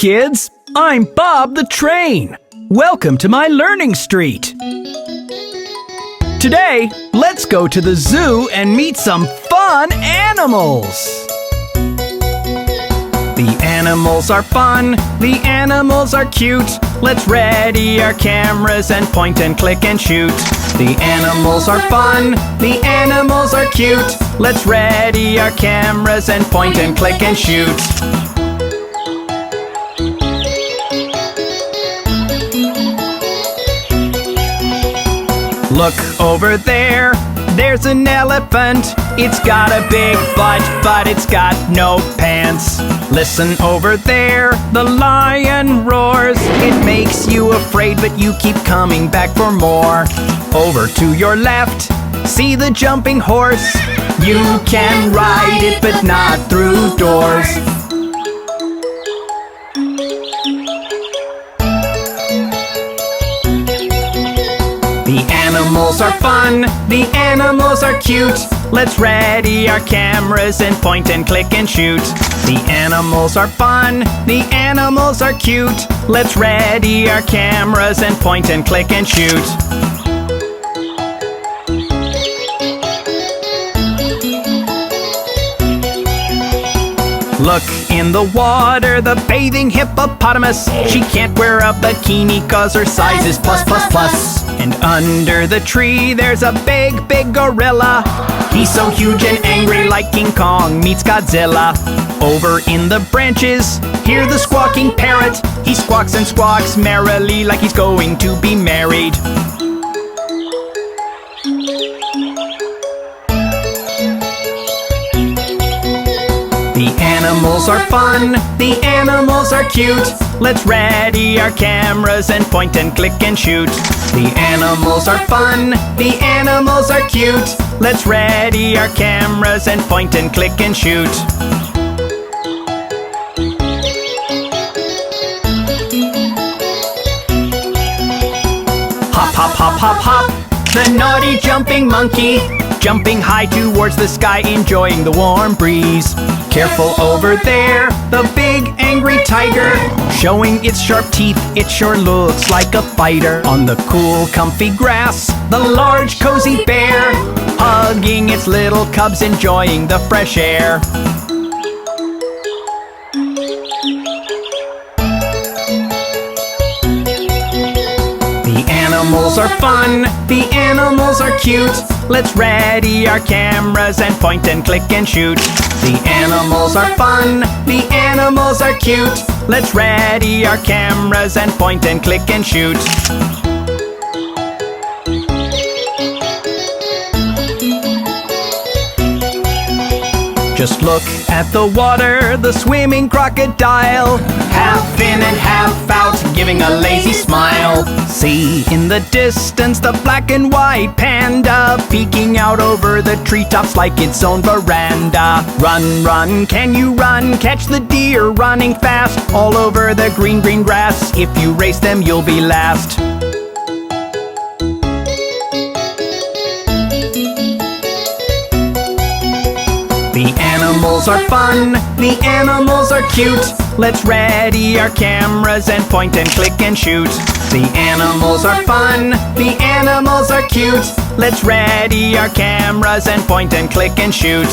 kids! I'm Bob the Train. Welcome to my learning street. Today, let's go to the zoo and meet some fun animals. The animals are fun, the animals are cute. Let's ready our cameras and point and click and shoot. The animals are fun, the animals are cute. Let's ready our cameras and point and click and shoot. Look over there, there's an elephant. It's got a big butt, but it's got no pants. Listen over there, the lion roars. It makes you afraid, but you keep coming back for more. Over to your left, see the jumping horse. You can ride it, but not through doors. The animals are fun, the animals are cute. Let's ready our cameras and point and click and shoot. The animals are fun, the animals are cute. Let's ready our cameras and point and click and shoot. Look in the water, the bathing hippopotamus. She can't wear a bikini 'cause her size is plus plus plus. And under the tree there's a big, big gorilla. He's so huge and angry, like King Kong meets Godzilla. Over in the branches, hear the squawking parrot. He squawks and squawks merrily like he's going to be married. The animals are fun, the animals are cute. Let's ready our cameras and point and click and shoot. The animals are fun, the animals are cute. Let's ready our cameras and point and click and shoot. Hop, hop, hop, hop, hop, the naughty jumping monkey. Jumping high towards the sky, enjoying the warm breeze. Careful over there, the big angry tiger. Showing its sharp teeth, it sure looks like a fighter. On the cool, comfy grass, the large, cozy bear. Hugging its little cubs, enjoying the fresh air. The animals are fun, the animals are cute. Let's ready our cameras and point and click and shoot. The animals are fun, the animals are cute. Let's ready our cameras and point and click and shoot. Just look at the water, the swimming crocodile. Half in and half out, giving a lazy smile. See in the distance the black and white panda, peeking out over the treetops like its own veranda. Run, run, can you run? Catch the deer running fast all over the green, green grass. If you race them, you'll be last. The animals are fun, the animals are cute. Let's ready our cameras and point and click and shoot. The animals are fun, the animals are cute. Let's ready our cameras and point and click and shoot.